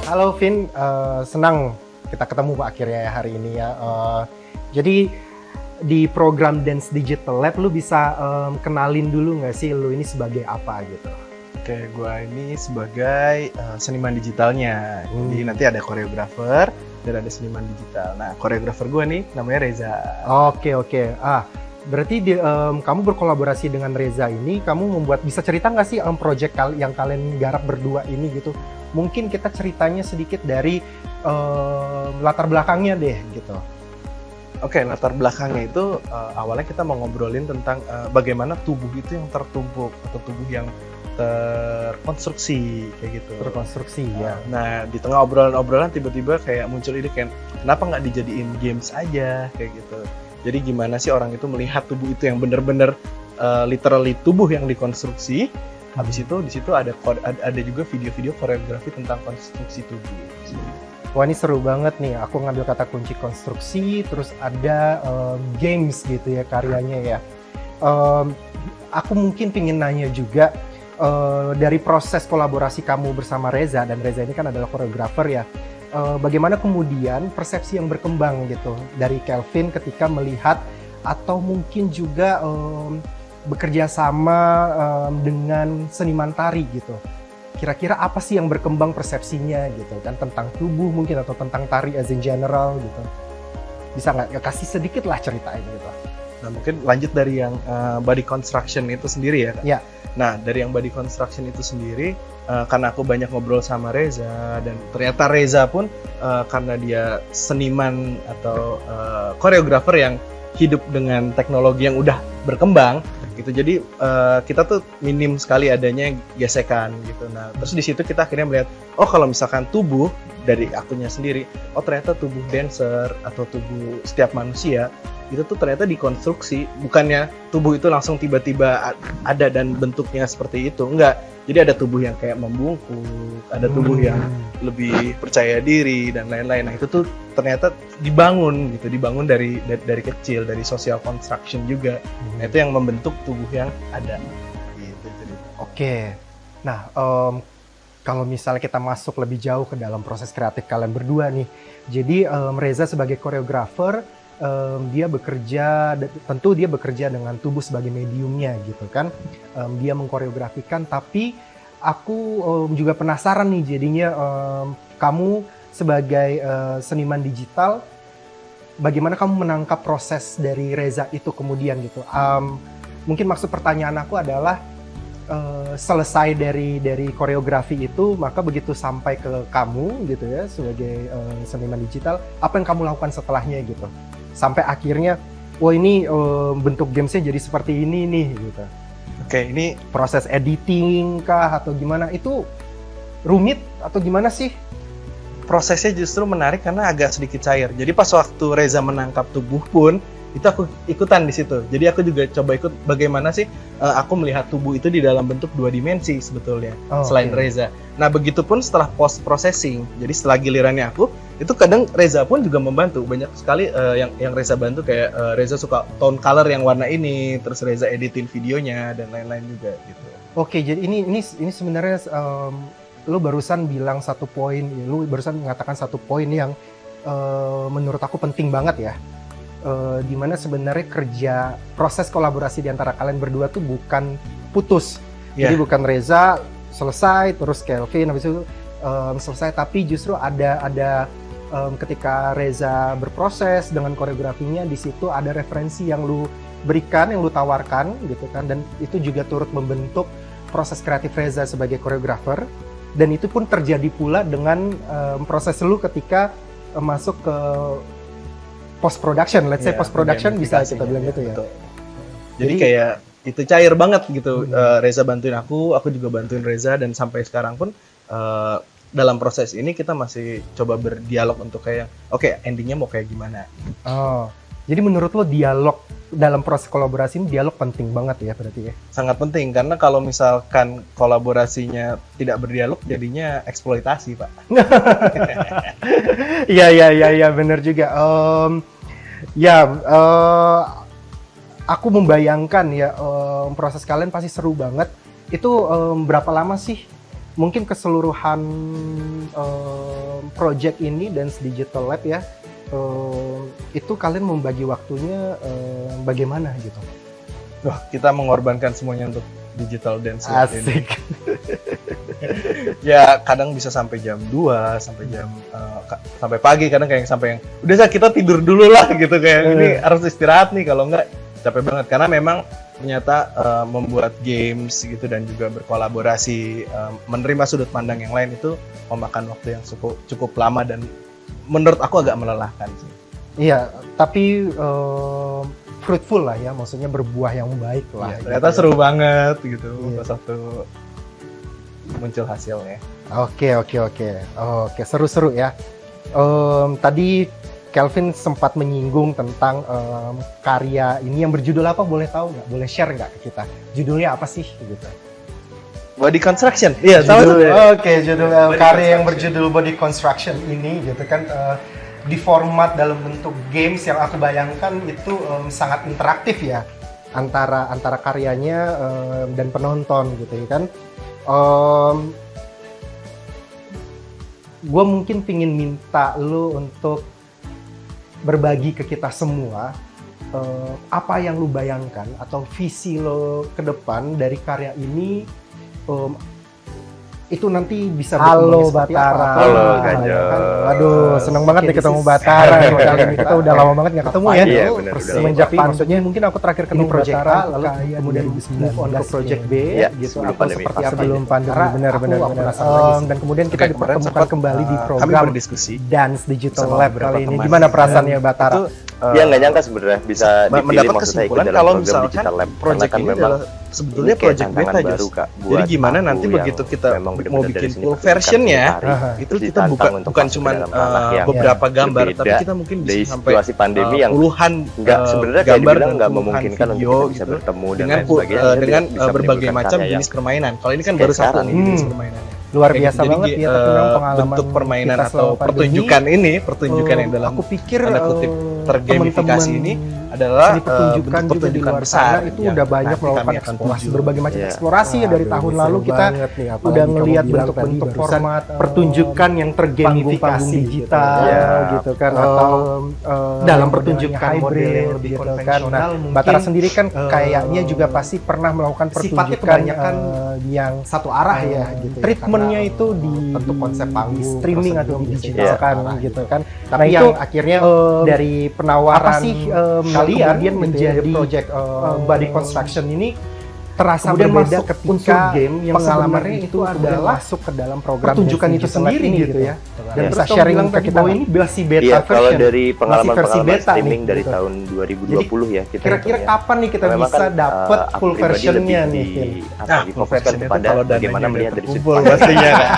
Halo Vin, senang kita ketemu Pak akhirnya ya hari ini ya. Jadi di program Dance Digital Lab lu bisa kenalin dulu nggak sih lu ini sebagai apa gitu? Oke, gue ini sebagai seniman digitalnya. Jadi nanti ada koreografer dan ada seniman digital. Nah, koreografer gue nih namanya Reza. Oke. Berarti kamu berkolaborasi dengan Reza ini, kamu bisa cerita nggak sih project yang kalian garap berdua ini gitu? Mungkin kita ceritanya sedikit dari latar belakangnya deh gitu. Oke, latar belakangnya itu awalnya kita mau ngobrolin tentang bagaimana tubuh itu yang tertumpuk atau tubuh yang terkonstruksi kayak gitu. Terkonstruksi ya. Nah, di tengah obrolan-obrolan tiba-tiba kayak muncul ide kayak kenapa nggak dijadiin games aja kayak gitu. Jadi gimana sih orang itu melihat tubuh itu yang benar-benar literally tubuh yang dikonstruksi. Habis itu di situ ada juga video-video koreografi tentang konstruksi tubuh. Wah, ini seru banget nih. Aku ngambil kata kunci konstruksi, terus ada games gitu ya karyanya ya. Aku mungkin pingin nanya juga dari proses kolaborasi kamu bersama Reza, dan Reza ini kan adalah koreografer ya. Bagaimana kemudian persepsi yang berkembang gitu dari Kelvin ketika melihat atau mungkin juga bekerja sama dengan seniman tari gitu. Kira-kira apa sih yang berkembang persepsinya gitu kan tentang tubuh mungkin atau tentang tari as in general gitu. Bisa nggak kasih sedikit lah ceritain gitu. Nah, mungkin lanjut dari yang body construction itu sendiri ya, Kak? Ya. Nah, dari yang body construction itu sendiri, karena aku banyak ngobrol sama Reza, dan ternyata Reza pun karena dia seniman atau koreografer yang hidup dengan teknologi yang udah berkembang, gitu. Jadi kita tuh minim sekali adanya gesekan, gitu. Nah, terus di situ kita akhirnya melihat, oh kalau misalkan tubuh dari akunya sendiri, oh ternyata tubuh dancer atau tubuh setiap manusia itu tuh ternyata dikonstruksi, bukannya tubuh itu langsung tiba-tiba ada dan bentuknya seperti itu, enggak. Jadi ada tubuh yang kayak membungkuk, ada tubuh yang lebih percaya diri dan lain-lain. Nah, itu tuh ternyata dibangun dari kecil, dari social construction juga. Nah, itu yang membentuk tubuh yang ada gitu. Oke. Nah, kalau misalnya kita masuk lebih jauh ke dalam proses kreatif kalian berdua nih. Jadi Reza sebagai koreografer, tentu dia bekerja dengan tubuh sebagai mediumnya gitu kan. Dia mengkoreografikan, tapi aku juga penasaran nih jadinya kamu sebagai seniman digital, bagaimana kamu menangkap proses dari Reza itu kemudian gitu. Mungkin maksud pertanyaan aku adalah selesai dari koreografi itu, maka begitu sampai ke kamu gitu ya sebagai seniman digital, apa yang kamu lakukan setelahnya gitu? Sampai akhirnya, wah ini bentuk gamesnya jadi seperti ini nih gitu. Oke, ini proses editing kah atau gimana? Itu rumit atau gimana sih? Prosesnya justru menarik karena agak sedikit cair. Jadi pas waktu Reza menangkap tubuh pun, itu aku ikutan di situ. Jadi aku juga coba ikut bagaimana sih aku melihat tubuh itu di dalam bentuk 2 dimensi sebetulnya, selain Reza. Nah, begitupun setelah post processing. Jadi setelah gilirannya aku, itu kadang Reza pun juga membantu. Banyak sekali yang Reza bantu, kayak Reza suka tone color yang warna ini, terus Reza editin videonya dan lain-lain juga gitu. Oke, jadi ini sebenarnya lu barusan bilang satu poin, lu barusan mengatakan satu poin yang menurut aku penting banget ya. Dimana sebenarnya proses kolaborasi di antara kalian berdua tuh bukan putus. Jadi bukan Reza selesai terus Kelvin habis itu selesai, tapi justru ada ketika Reza berproses dengan koreografinya, di situ ada referensi yang lu berikan, yang lu tawarkan gitu kan, dan itu juga turut membentuk proses kreatif Reza sebagai koreografer. Dan itu pun terjadi pula dengan proses lu ketika masuk ke post production, let's say post production bisa kita bilang gitu ya. Betul. Jadi kayak itu cair banget gitu. Reza bantuin aku juga bantuin Reza, dan sampai sekarang pun dalam proses ini kita masih coba berdialog untuk kayak oke, endingnya mau kayak gimana. Oh, jadi menurut lo dialog dalam proses kolaborasi ini dialog penting banget ya berarti ya? Sangat penting, karena kalau misalkan kolaborasinya tidak berdialog jadinya eksploitasi, Pak. Iya benar juga. Aku membayangkan ya proses kalian pasti seru banget. Itu berapa lama sih mungkin keseluruhan project ini Dance Digital Lab ya, itu kalian membagi waktunya bagaimana gitu? Wah, kita mengorbankan semuanya untuk digital dance lab ini. Asik. Ya kadang bisa sampai jam 2, sampai pagi, kadang kayak sampai yang udah Sa, kita tidur dulu lah gitu, kayak ini harus istirahat nih, kalau enggak capek banget karena memang ternyata membuat games gitu dan juga berkolaborasi, menerima sudut pandang yang lain itu memakan waktu yang cukup lama dan menurut aku agak melelahkan sih. Iya, tapi fruitful lah ya, maksudnya berbuah yang baik lah. Ya, ternyata seru banget gitu pas waktu muncul hasilnya. Oke, seru-seru ya. Tadi Kelvin sempat menyinggung tentang karya ini yang berjudul apa, boleh tahu nggak? Boleh share nggak ke kita? Judulnya apa sih gitu? Body Construction. Iya, tahu. Oke, judul karya yang berjudul Body Construction ini gitu kan, di format dalam bentuk games yang aku bayangkan itu sangat interaktif ya antara karyanya dan penonton gitu ya kan. Gue mungkin pingin minta lo untuk berbagi ke kita semua apa yang lo bayangkan atau visi lo ke depan dari karya ini. Itu nanti bisa Halo Batara. Halo Ganjo. Waduh, seneng banget nih ketemu Batara. Kali ini kita udah lama banget nggak ketemu ya. Iya, benar. Semenjak pandemi mungkin aku terakhir ketemu Project A, lalu kemudian move on ke Project B, ya, gitu. sebelum Atau pandemi. seperti apa? Sebelum pandemi, benar. Dan kemudian kita Oke, kemarin dipertemukan sempat, kembali di kami program berdiskusi Dance Digital sama Lab beberapa kali ini. teman. Gimana perasaannya Batara? Itu Dia nggak nyangka sebenarnya bisa dipilih, mendapat maksud saya ikut kesimpulan dalam kalau program misalkan Digital Lab. Karena project kan ini memang adalah sebetulnya kayak project tantangan beta baru, Jos. Kak, Jadi buat gimana aku nanti yang begitu kita memang mau benar-benar dari bikin sini full berbakat versionnya, mencari, itu terus kita ditantang untuk bukan masuk cuma ke dalam ranah yang beberapa gambar, tapi berbeda kita mungkin dari bisa sampai situasi pandemi yang puluhan nggak sebenarnya kayak gambar dibilang dan nggak puluhan memungkinkan untuk video kita bisa gitu, bertemu dan dengan lain sebagainya. Dia dengan bisa berbagai menimbulkan macam karya jenis permainan. Kalau ini kan kayak baru satu sekarang nih ini. jenis permainan. Luar Kayak biasa gitu. banget Jadi, ya, tapi memang pengalaman bentuk permainan kita atau selama pandemi, pertunjukan ini, pertunjukan yang dalam aku pikir tanda kutip tergamifikasi teman-teman ini adalah seni pertunjukan bentuk juga di luar besar sana itu yang udah banyak nanti melakukan kami akan eksplorasi, tuju. berbagai macam Iya. eksplorasi ya dari tahun lalu kita udah ngelihat bentuk-bentuk format pertunjukan yang tergamifikasi digital Iya. gitu kan, atau dalam pertunjukan model yang lebih gitu kan. konvensional. Nah, Batara sendiri kan kayaknya juga pasti pernah melakukan sifatnya pertunjukan kebanyakan yang satu arah ya gitu. treatmentnya itu di bentuk konsep di panggung, streaming atau prosedur di biasanya digital kan satu arah gitu kan. Tapi Nah, yang itu akhirnya dari penawaran apa sih, kalian kemudian menjadi project body construction ini terasa kemudian berbeda masuk ketika unsur game yang pengalaman sebenarnya itu adalah masuk ke dalam program pertunjukan Dance itu Digital Lab sendiri ini gitu ya. Dan Ya. bisa Terus kamu sharing bilang ke tadi kita bahwa ini masih beta Iya, version. kalau dari versi pengalaman-pengalaman beta streaming nih, dari gitu. tahun 2020 ya kita Kira-kira hitung ya. kapan nih kita Memang bisa kan, dapat aku full pribadi versionnya lebih nih, di- Vin? apa, Nah, difokuskan version itu kepada kalau dananya bagaimana udah melihat dari sudut terkumpul pandang pastinya kan.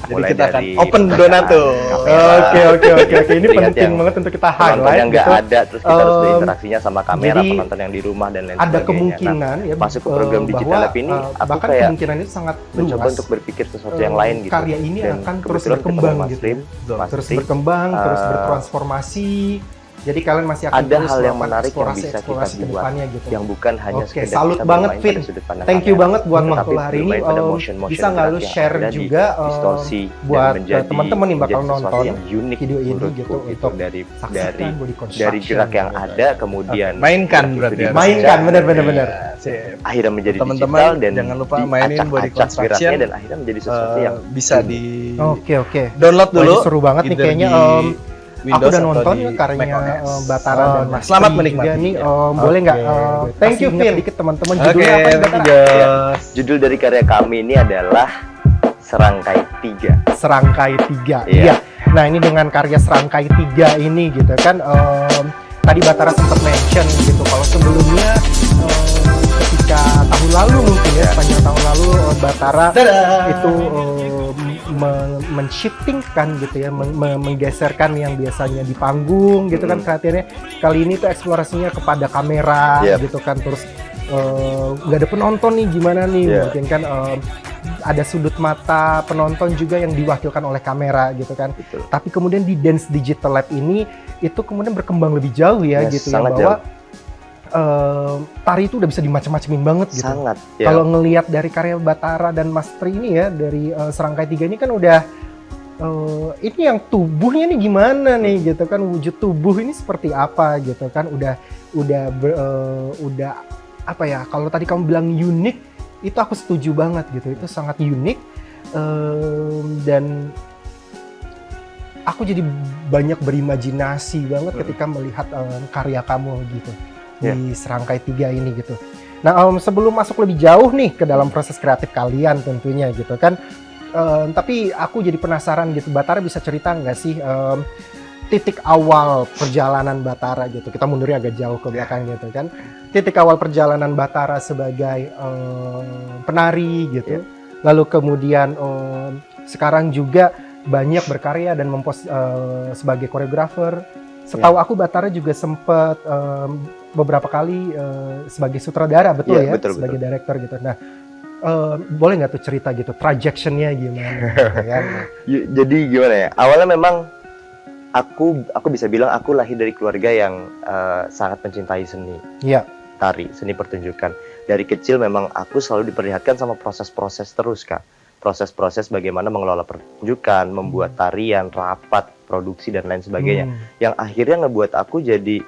Jadi mulai kita akan dari open donato. Oke. Ini Lihat penting yang banget untuk kita penonton highlight yang nggak gitu. ada, terus kita harus Em, berinteraksinya sama kamera, jadi penonton yang di rumah dan lain Ada sebagainya. Nah, kemungkinan ya masuk ke program Digital bahwa, Lab ini, aku bahkan kayak kemungkinan itu sangat mencoba luas. untuk berpikir sesuatu yang lain gitu. Karya ini Dan akan terus kebetulan ketemu berkembang Mas gitu. Lim, Mas Terus Lim, berkembang, terus eh, bertransformasi. Jadi kalian masih akan ada terus hal yang melakukan menarik yang bisa kita eksplorasi ke buat depannya gitu. yang bukan hanya Oke, sekedar salut kita banget, bermain Vin. pada sudut pandang Thank you kamera, banget buat waktu tetapi hari ini. bermain pada motion-motion Bisa nggak lu gerak yang share ada di juga distorsi buat dan menjadi teman-teman yang bakal menjadi sesuatu nonton yang unik video ini menurutku gitu, gitu untuk dari saksikan body construction dari gerak yang gitu. ada kemudian Mainkan itu berarti ya. dibaca, Mainkan, benar. Sip. akhirnya menjadi Teman-teman, digital dan jangan lupa mainin body diacak-acak construction. geraknya dan akhirnya menjadi sesuatu yang bisa di Oke. download Wah, dulu. ini seru banget nih either kayaknya. di Aku Windows udah atau nonton di ya karyanya macOS. Batara dan Mas Selamat Tri menikmati. juga nih. Ya. Boleh nggak? Thank you, Kasih Vin. ingat Dikit teman-teman. Oke, Judulnya apa ya, thank you, Batara? Jos. judul dari karya kami ini adalah Serangkai 3. Serangkai 3. Iya. Iya. Nah, ini dengan karya Serangkai 3 ini gitu kan. Tadi Batara sempat mention gitu kalau sebelumnya ketika tahun lalu mungkin ya, sepanjang tahun lalu Batara itu men-shiftingkan gitu ya, menggeserkan yang biasanya di panggung gitu kan perhatiannya. Kali ini tuh eksplorasinya kepada kamera Yep. gitu kan, terus nggak ada penonton nih, gimana nih, Yeah. mungkin kan ada sudut mata penonton juga yang diwakilkan oleh kamera gitu kan. Betul. Tapi kemudian di Dance Digital Lab ini itu kemudian berkembang lebih jauh ya Yes, gitu ya, sangat bahwa tari itu udah bisa dimacem-macemin banget gitu. Sangat. Ya. Kalau ngelihat dari karya Batara dan Mas Tri ini ya, dari Serangkai 3 ini kan udah ini yang tubuhnya nih gimana nih gitu kan, wujud tubuh ini seperti apa gitu kan, udah apa ya, kalau tadi kamu bilang unik, itu aku setuju banget gitu, itu sangat unik. Dan aku jadi banyak berimajinasi banget ketika melihat karya kamu gitu di Serangkai 3 ini gitu. Nah, sebelum masuk lebih jauh nih ke dalam proses kreatif kalian tentunya gitu kan, tapi aku jadi penasaran gitu, Batara bisa cerita nggak sih titik awal perjalanan Batara gitu, kita mundurnya agak jauh ke belakang gitu kan, titik awal perjalanan Batara sebagai penari gitu, lalu kemudian sekarang juga banyak berkarya dan sebagai koreografer. Setahu aku Batara juga sempat beberapa kali sebagai sutradara, betul ya? Betul, sebagai director gitu. Nah, boleh nggak tuh cerita gitu, trajectionnya gimana? Gitu, ya? Jadi gimana ya? Awalnya memang aku bisa bilang aku lahir dari keluarga yang sangat mencintai seni. Iya. Tari, seni pertunjukan. Dari kecil memang aku selalu diperlihatkan sama proses-proses terus, Kak. Proses-proses bagaimana mengelola pertunjukan, membuat tarian, rapat, produksi dan lain sebagainya. Yang akhirnya ngebuat aku jadi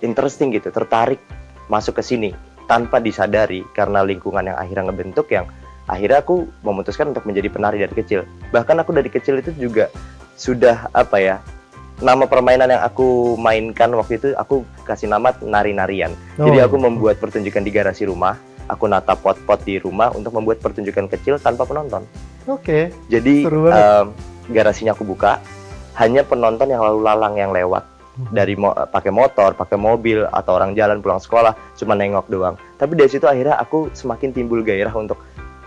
interesting gitu, tertarik masuk ke sini tanpa disadari karena lingkungan yang akhirnya ngebentuk, yang akhirnya aku memutuskan untuk menjadi penari dari kecil. Bahkan aku dari kecil itu juga sudah apa ya, nama permainan yang aku mainkan waktu itu aku kasih nama nari-narian. Jadi aku membuat pertunjukan di garasi rumah, aku nata pot-pot di rumah untuk membuat pertunjukan kecil tanpa penonton. Oke. Jadi garasinya aku buka, hanya penonton yang lalu lalang yang lewat dari pakai motor, pakai mobil atau orang jalan pulang sekolah cuma nengok doang. Tapi dari situ akhirnya aku semakin timbul gairah untuk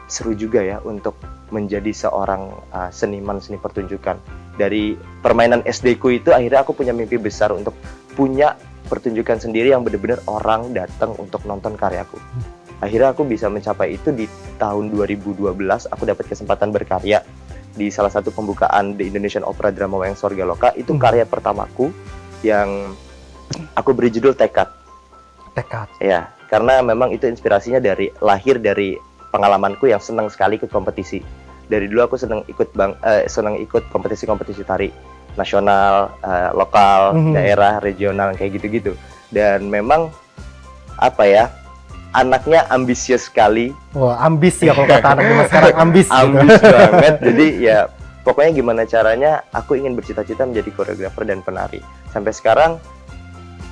seru juga ya untuk menjadi seorang seniman seni pertunjukan. Dari permainan SD ku itu akhirnya aku punya mimpi besar untuk punya pertunjukan sendiri yang benar-benar orang datang untuk nonton karyaku. Akhirnya aku bisa mencapai itu di tahun 2012. Aku dapat kesempatan berkarya di salah satu pembukaan The Indonesian Opera Drama Wayang Sorgaloka. Itu karya pertamaku yang aku beri judul Tekad. Tekad. Ya, karena memang itu inspirasinya lahir dari pengalamanku yang senang sekali ikut kompetisi. Dari dulu aku senang ikut kompetisi-kompetisi tari nasional, lokal, daerah, regional kayak gitu-gitu. Dan memang apa ya, anaknya ambisius sekali. Wah, ambis ya kalau kata anak zaman sekarang, ambis. Ambis banget. Jadi ya pokoknya gimana caranya aku ingin bercita-cita menjadi koreografer dan penari. Sampai sekarang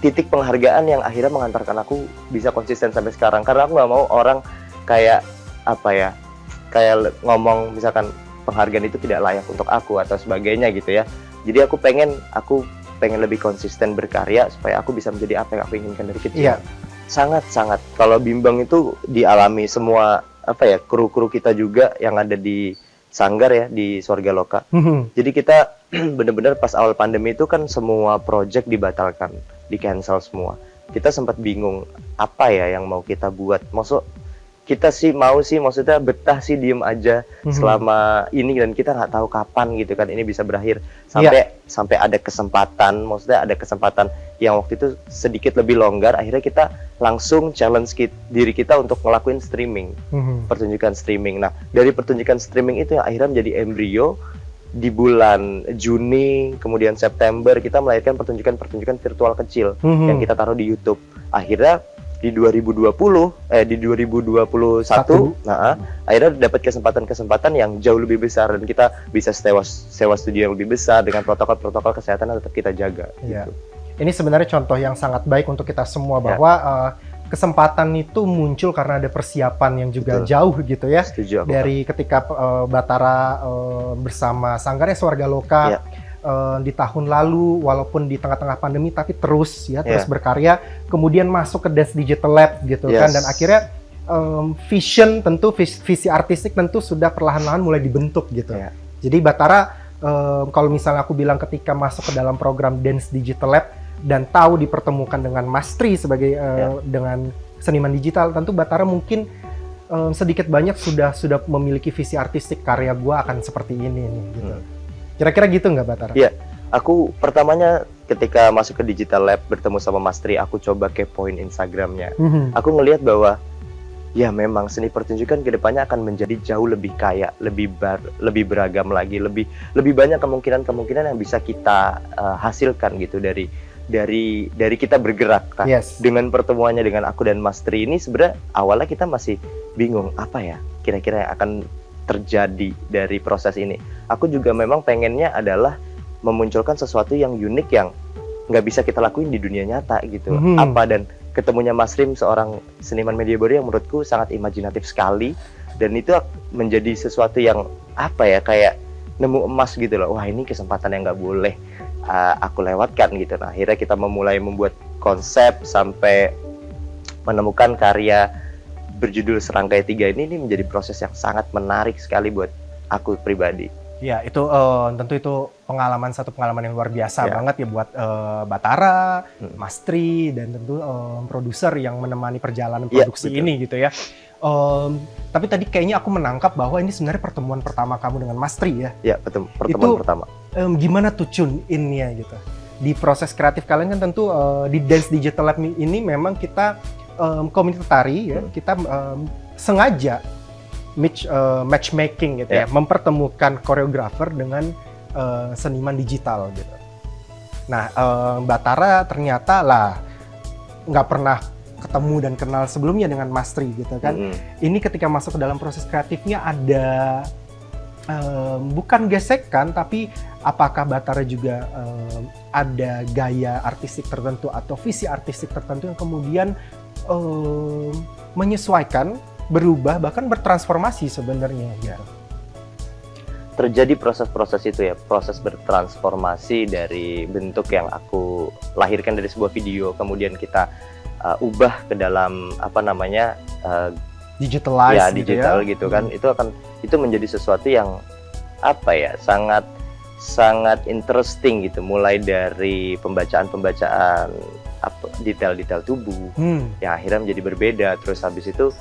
titik penghargaan yang akhirnya mengantarkan aku bisa konsisten sampai sekarang. Karena aku nggak mau orang kayak apa ya, kayak ngomong misalkan penghargaan itu tidak layak untuk aku atau sebagainya gitu ya. Jadi aku pengen lebih konsisten berkarya supaya aku bisa menjadi apa yang aku inginkan dari kecil. Iya. Sangat. Kalau bimbang itu dialami semua apa ya, kru-kru kita juga yang ada di Sanggar ya, di Sorgaloka. Jadi kita benar-benar pas awal pandemi itu kan semua project dibatalkan, di cancel semua. Kita sempat bingung apa ya yang mau kita buat. Maksud kita sih maksudnya betah sih diem aja selama ini, dan kita nggak tahu kapan gitu kan ini bisa berakhir, sampai ada kesempatan, maksudnya ada kesempatan yang waktu itu sedikit lebih longgar. Akhirnya kita langsung challenge diri kita untuk ngelakuin streaming, pertunjukan streaming. Nah, dari pertunjukan streaming itu yang akhirnya menjadi embrio. Di bulan Juni kemudian September kita melahirkan pertunjukan virtual kecil yang kita taruh di YouTube. Akhirnya di 2021 akhirnya dapat kesempatan yang jauh lebih besar, dan kita bisa sewa studio yang lebih besar dengan protokol kesehatan yang tetap kita jaga. Ya. Gitu. Ini sebenarnya contoh yang sangat baik untuk kita semua bahwa kesempatan itu muncul karena ada persiapan yang juga jauh gitu ya. Setuju aku, dari ketika Batara bersama Sanggarnya Sorgaloka di tahun lalu, walaupun di tengah-tengah pandemi tapi terus berkarya, kemudian masuk ke Dance Digital Lab gitu kan, dan akhirnya visi artistik tentu sudah perlahan-lahan mulai dibentuk gitu. Jadi Batara kalau misalnya aku bilang ketika masuk ke dalam program Dance Digital Lab dan tahu dipertemukan dengan Mas Tri sebagai dengan seniman digital, tentu Batara mungkin sedikit banyak sudah memiliki visi artistik, karya gua akan seperti ini nih gitu. Kira-kira gitu nggak Batara? Iya, aku pertamanya ketika masuk ke Digital Lab bertemu sama Mas Tri, aku coba kepoin Instagramnya. Mhm. Aku ngelihat bahwa ya memang seni pertunjukan kedepannya akan menjadi jauh lebih kaya, lebih beragam lagi, lebih banyak kemungkinan yang bisa kita hasilkan gitu dari kita bergerak. Nah, Yes. dengan pertemuannya dengan aku dan Mas Tri ini sebenarnya awalnya kita masih bingung apa ya kira-kira yang akan terjadi dari proses ini. Aku juga memang pengennya adalah memunculkan sesuatu yang unik yang nggak bisa kita lakuin di dunia nyata gitu. Dan ketemunya Mas Rim, seorang seniman media baru yang menurutku sangat imajinatif sekali, dan itu menjadi sesuatu yang kayak nemu emas gitu loh. Wah, ini kesempatan yang nggak boleh aku lewatkan gitu. Nah, akhirnya kita membuat konsep sampai menemukan karya berjudul Serangkai 3 ini menjadi proses yang sangat menarik sekali buat aku pribadi. Ya, itu tentu itu satu pengalaman yang luar biasa Ya. banget ya buat Batara, Mas Tri, dan tentu produser yang menemani perjalanan Ya, produksi betul. ini gitu ya. Tapi tadi kayaknya aku menangkap bahwa ini sebenarnya pertemuan pertama kamu dengan Mas Tri ya. Ya, pertemuan pertama. Gimana tuh tune in-nya gitu? Di proses kreatif kalian kan tentu di Dance Digital Lab ini memang kita komunitas tari ya, kita sengaja matchmaking gitu ya, mempertemukan koreografer dengan seniman digital gitu. Nah, Batara ternyata lah nggak pernah ketemu dan kenal sebelumnya dengan Mas Tri gitu kan. Ini ketika masuk ke dalam proses kreatifnya ada bukan gesekan, tapi apakah Batara juga ada gaya artistik tertentu atau visi artistik tertentu yang kemudian menyesuaikan, berubah, bahkan bertransformasi sebenarnya gitu. Terjadi proses-proses itu ya, proses bertransformasi dari bentuk yang aku lahirkan dari sebuah video, kemudian kita ubah ke dalam Digitalize ya gitu digital ya. gitu kan. Itu menjadi sesuatu yang sangat interesting gitu, mulai dari pembacaan detail-detail tubuh yang akhirnya menjadi berbeda. Terus habis itu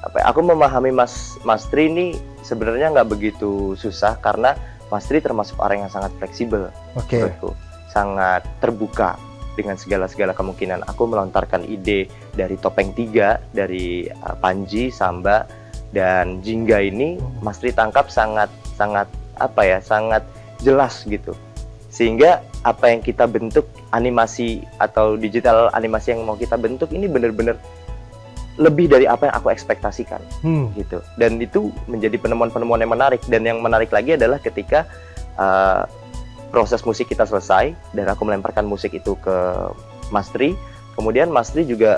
aku memahami Mas Tri ini sebenarnya nggak begitu susah, karena Mas Tri termasuk orang yang sangat fleksibel. Oke. Menurutku sangat terbuka dengan segala kemungkinan. Aku melontarkan ide dari Topeng 3, dari Panji, Samba, dan Jingga ini Mas Tri tangkap sangat jelas gitu. Sehingga apa yang kita bentuk, animasi atau digital animasi yang mau kita bentuk ini benar-benar lebih dari apa yang aku ekspektasikan gitu. Dan itu menjadi penemuan-penemuan yang menarik. Dan yang menarik lagi adalah ketika proses musik kita selesai dan aku melemparkan musik itu ke Mas Tri, kemudian Mas Tri juga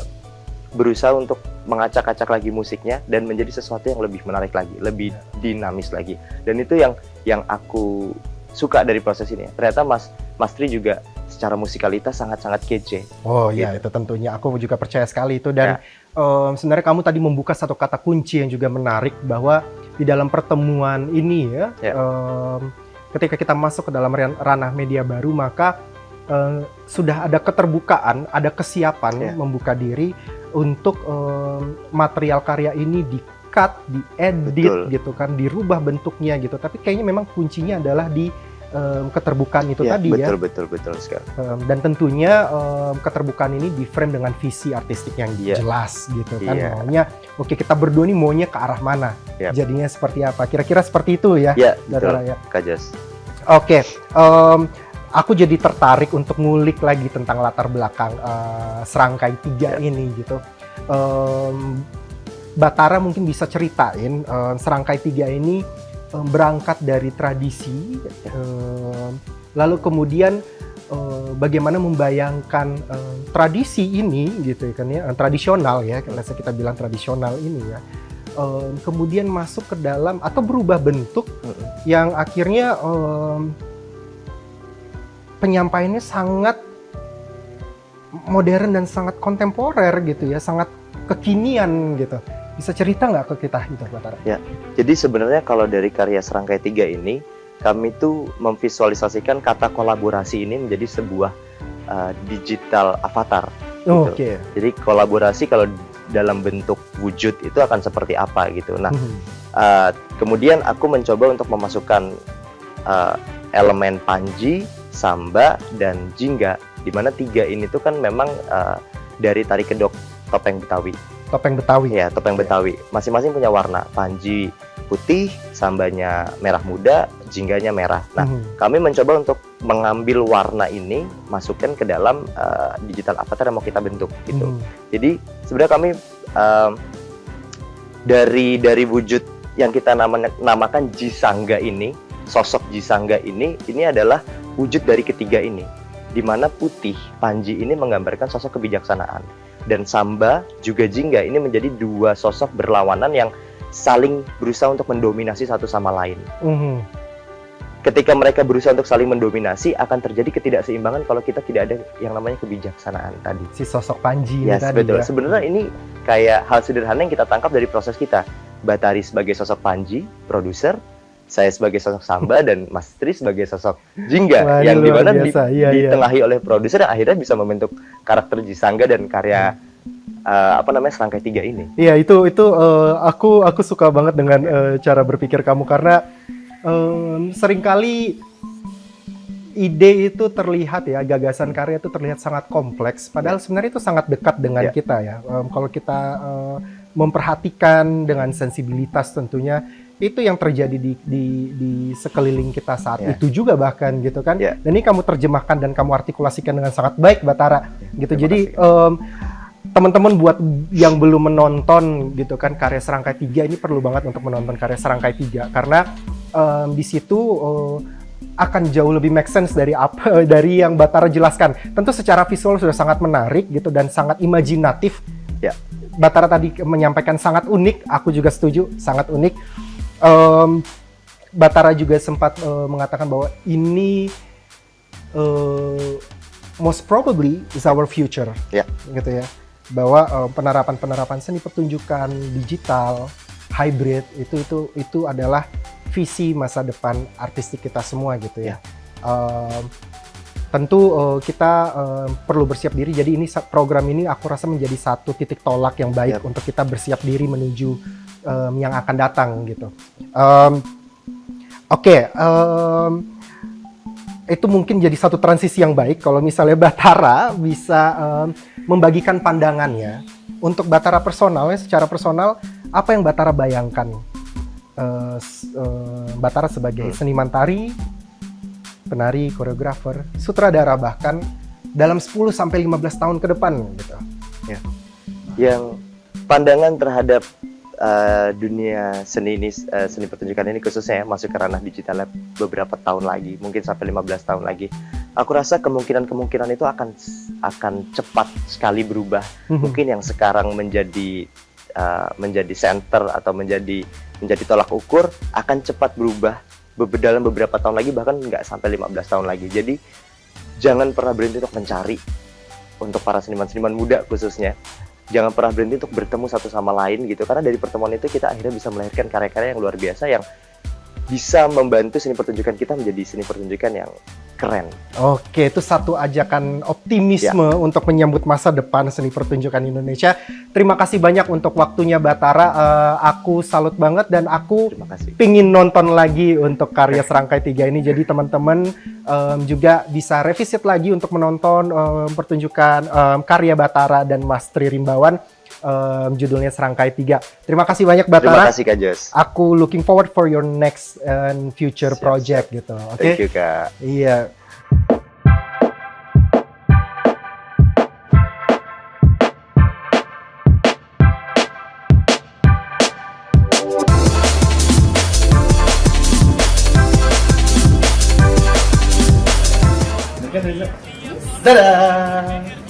berusaha untuk mengacak-acak lagi musiknya dan menjadi sesuatu yang lebih menarik lagi, lebih dinamis lagi. Dan itu yang aku suka dari proses ini. Ternyata Mas Tri juga secara musikalitas sangat-sangat kece. Oh iya, itu tentunya aku juga percaya sekali itu. Dan sebenarnya kamu tadi membuka satu kata kunci yang juga menarik, bahwa di dalam pertemuan ini ketika kita masuk ke dalam ranah media baru, maka sudah ada keterbukaan, ada kesiapan membuka diri untuk material karya ini di-cut, diedit gitu kan, dirubah bentuknya gitu. Tapi kayaknya memang kuncinya adalah di keterbukaan itu tadi betul sekali. Dan tentunya keterbukaan ini di frame dengan visi artistik yang jelas gitu kan. Maunya kita berdua nih maunya ke arah mana, jadinya seperti apa, kira-kira seperti itu ya. Iya, betul Kak Jas. Oke, aku jadi tertarik untuk ngulik lagi tentang latar belakang Serangkai 3 ini gitu. Batara mungkin bisa ceritain Serangkai 3 ini berangkat dari tradisi, lalu kemudian bagaimana membayangkan tradisi ini gitu kan ya, tradisional ya, karena kita bilang tradisional ini ya, kemudian masuk ke dalam atau berubah bentuk yang akhirnya penyampaiannya sangat modern dan sangat kontemporer gitu ya, sangat kekinian gitu. Bisa cerita nggak ke kita gitu, Batara? Ya, jadi sebenarnya kalau dari karya Serangkai 3 ini, kami tuh memvisualisasikan kata kolaborasi ini menjadi sebuah digital avatar. Gitu. Oke. Jadi kolaborasi kalau dalam bentuk wujud itu akan seperti apa gitu. Nah, kemudian aku mencoba untuk memasukkan elemen Panji, samba, dan jingga. Dimana 3 ini tuh kan memang dari tari kedok topeng Betawi. Topeng Betawi. Ya, topeng Betawi. Masing-masing punya warna. Panji putih, sambanya merah muda, jingganya merah. Nah, kami mencoba untuk mengambil warna ini, masukkan ke dalam digital avatar yang mau kita bentuk gitu. Jadi sebenarnya kami dari wujud yang kita namakan Jisangga ini, sosok Jisangga ini adalah wujud dari ketiga ini, di mana putih Panji ini menggambarkan sosok kebijaksanaan, dan Samba juga Jingga ini menjadi 2 sosok berlawanan yang saling berusaha untuk mendominasi satu sama lain. Ketika mereka berusaha untuk saling mendominasi, akan terjadi ketidakseimbangan kalau kita tidak ada yang namanya kebijaksanaan tadi. Si sosok Panji Yes, tadi. betul. Ya. Sebenarnya ini kayak hal sederhana yang kita tangkap dari proses kita. Batari sebagai sosok Panji, produser, saya sebagai sosok Samba, dan Mas Tri sebagai sosok Jingga. Wah, yang luar dimana biasa. Iya. ditengahi oleh produser yang akhirnya bisa membentuk karakter Jisangga dan karya serangkai 3 ini. Iya, itu aku suka banget dengan cara berpikir kamu, karena seringkali ide itu terlihat ya, gagasan karya itu terlihat sangat kompleks, padahal sebenarnya itu sangat dekat dengan kita ya. Kalau kita memperhatikan dengan sensibilitas tentunya, itu yang terjadi di sekeliling kita saat itu juga bahkan gitu kan. Dan ini kamu terjemahkan dan kamu artikulasikan dengan sangat baik, Batara. Gitu. Jadi teman-teman buat yang belum menonton gitu kan karya Serangkai 3, ini perlu banget untuk menonton karya Serangkai 3, karena di situ akan jauh lebih make sense dari yang Batara jelaskan. Tentu secara visual sudah sangat menarik gitu dan sangat imajinatif. Batara tadi menyampaikan sangat unik, aku juga setuju, sangat unik. Batara juga sempat mengatakan bahwa ini most probably is our future, gitu ya. Bahwa penerapan seni pertunjukan digital hybrid itu adalah visi masa depan artistik kita semua gitu ya. Tentu kita perlu bersiap diri. Jadi ini program ini aku rasa menjadi satu titik tolak yang baik untuk kita bersiap diri menuju yang akan datang gitu. Itu mungkin jadi satu transisi yang baik kalau misalnya Batara bisa membagikan pandangannya untuk Batara personal ya, secara personal apa yang Batara bayangkan, Batara sebagai seniman tari, penari, koreografer, sutradara, bahkan dalam 10 sampai 15 tahun ke depan gitu. Yang pandangan terhadap dunia seni ini, seni pertunjukan ini khususnya ya, masuk ke ranah digital lab beberapa tahun lagi, mungkin sampai 15 tahun lagi. Aku rasa kemungkinan itu akan cepat sekali berubah. Mungkin yang sekarang menjadi center atau menjadi tolak ukur akan cepat berubah dalam beberapa tahun lagi, bahkan nggak sampai 15 tahun lagi. Jadi jangan pernah berhenti untuk mencari, untuk para seniman-seniman muda khususnya. Jangan pernah berhenti untuk bertemu satu sama lain gitu, karena dari pertemuan itu kita akhirnya bisa melahirkan karya-karya yang luar biasa yang bisa membantu seni pertunjukan kita menjadi seni pertunjukan yang keren. Oke, itu satu ajakan optimisme untuk menyambut masa depan seni pertunjukan Indonesia. Terima kasih banyak untuk waktunya Batara. Aku salut banget dan aku pingin nonton lagi untuk karya Serangkai 3 ini. Jadi teman-teman juga bisa revisit lagi untuk menonton pertunjukan karya Batara dan Mas Tri Rimbawan. Judulnya Serangkai 3. Terima kasih banyak Batara. Terima kasih Kak Jos. Aku looking forward for your next and future project gitu. Oke. Thank you Kak. Iya. Dadah.